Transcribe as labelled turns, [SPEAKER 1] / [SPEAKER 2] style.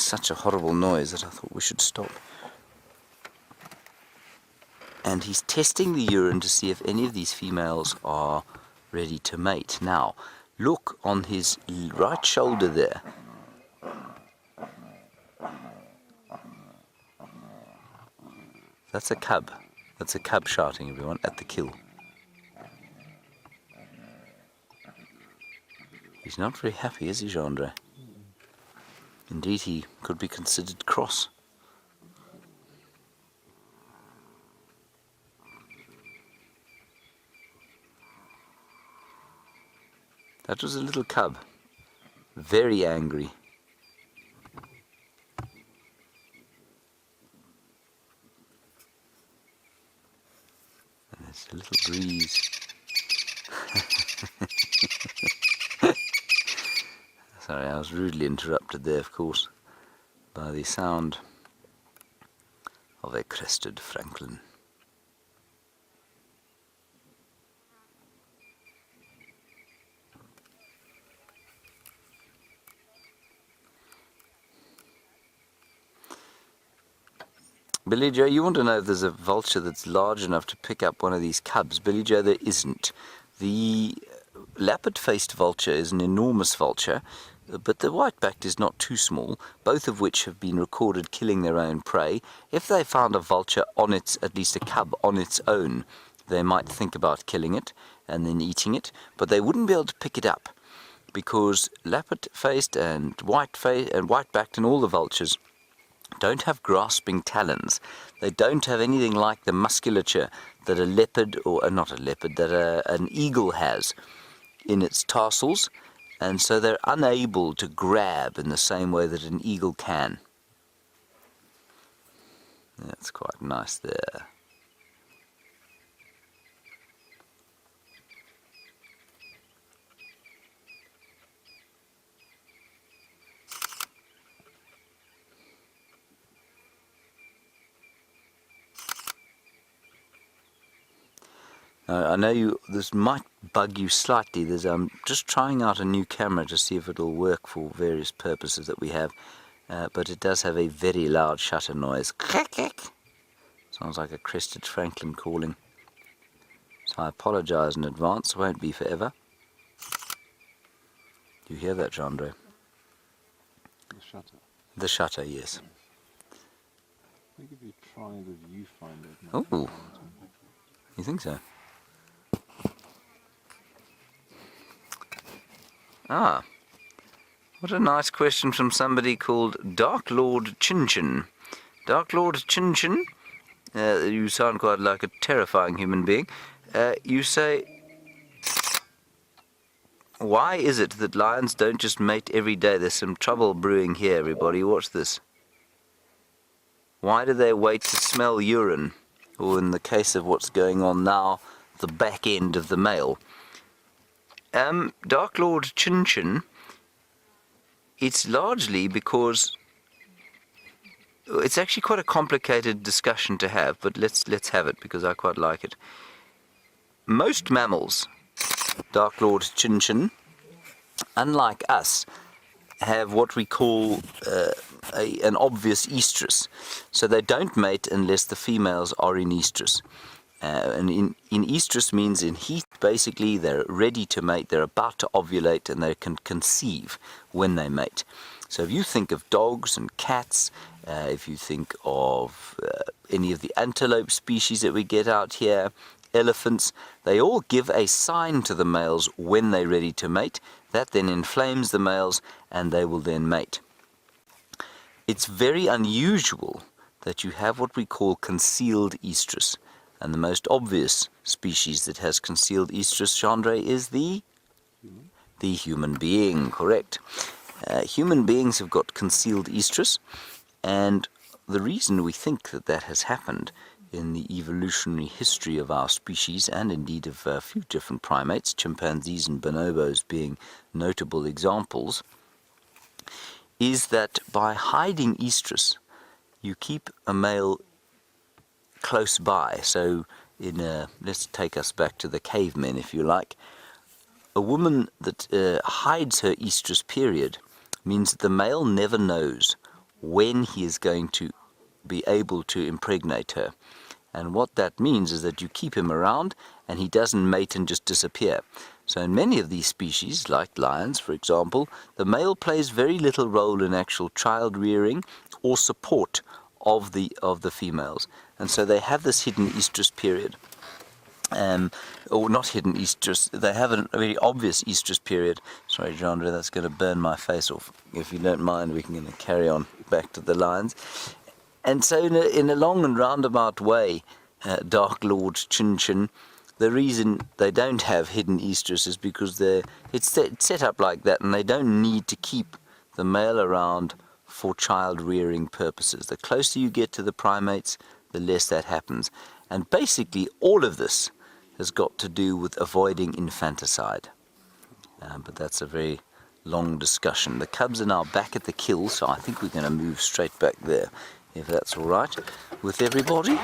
[SPEAKER 1] such a horrible noise that I thought we should stop. And he's testing the urine to see if any of these females are ready to mate. Now, look on his right shoulder there. That's a cub. That's a cub shouting, everyone, at the kill. He's not very happy, is he, Gendre? Indeed, he could be considered cross. That was a little cub, very angry. And there's a little breeze. Sorry, I was rudely interrupted there, of course, by the sound of a crested francolin. Billy Joe, you want to know if there's a vulture that's large enough to pick up one of these cubs. Billy Joe, there isn't. The lappet-faced vulture is an enormous vulture, but the white-backed is not too small, both of which have been recorded killing their own prey. If they found a vulture on its, at least a cub on its own, they might think about killing it and then eating it, but they wouldn't be able to pick it up because lappet-faced and white-backed and all the vultures don't have grasping talons. They don't have anything like the musculature that a leopard, or not a leopard, that an eagle has in its tarsals, and so they're unable to grab in the same way that an eagle can. That's quite nice there. I know this might bug you slightly. I'm just trying out a new camera to see if it'll work for various purposes that we have, but it does have a very loud shutter noise. Sounds like a crested francolin calling. So I apologize in advance. Won't be forever. You hear that, Gendre?
[SPEAKER 2] The shutter.
[SPEAKER 1] The shutter, yes.
[SPEAKER 2] I think if you try the viewfinder.
[SPEAKER 1] Oh, you think so? Ah, what a nice question from somebody called Dark Lord Chinchin. Dark Lord Chinchin, you sound quite like a terrifying human being. You say, why is it that lions don't just mate every day? There's some trouble brewing here, everybody. Watch this. Why do they wait to smell urine? Or in the case of what's going on now, the back end of the male. Dark Lord Chinchin, it's largely because it's actually quite a complicated discussion to have, but let's have it because I quite like it. Most mammals, Dark Lord Chinchin, unlike us, have what we call an obvious estrus. So they don't mate unless the females are in estrus. And in estrus means in heat, basically they're ready to mate, they're about to ovulate, and they can conceive when they mate. So if you think of dogs and cats, if you think of any of the antelope species that we get out here, elephants, they all give a sign to the males when they're ready to mate. That then inflames the males and they will then mate. It's very unusual that you have what we call concealed estrus. And the most obvious species that has concealed estrus, Gendre, is the human being, correct. Human beings have got concealed estrus, and the reason we think that that has happened in the evolutionary history of our species, and indeed of a few different primates, chimpanzees and bonobos being notable examples, is that by hiding estrus, you keep a male close by. So let's take us back to the cavemen, if you like. A woman that hides her estrus period means that the male never knows when he is going to be able to impregnate her. And what that means is that you keep him around and he doesn't mate and just disappear. So in many of these species, like lions for example, the male plays very little role in actual child rearing or support of the females. And so they have this hidden estrus period. Or not hidden estrus, they have a very obvious estrus period. Sorry, Jandra, that's going to burn my face off. If you don't mind, we can carry on back to the lions. And so in a long and roundabout way, Dark Lord Chin Chin, the reason they don't have hidden estrus is because it's set up like that, and they don't need to keep the male around for child rearing purposes. The closer you get to the primates, the less that happens. And basically all of this has got to do with avoiding infanticide. But that's a very long discussion. The cubs are now back at the kill, so I think we're going to move straight back there, if that's all right with everybody.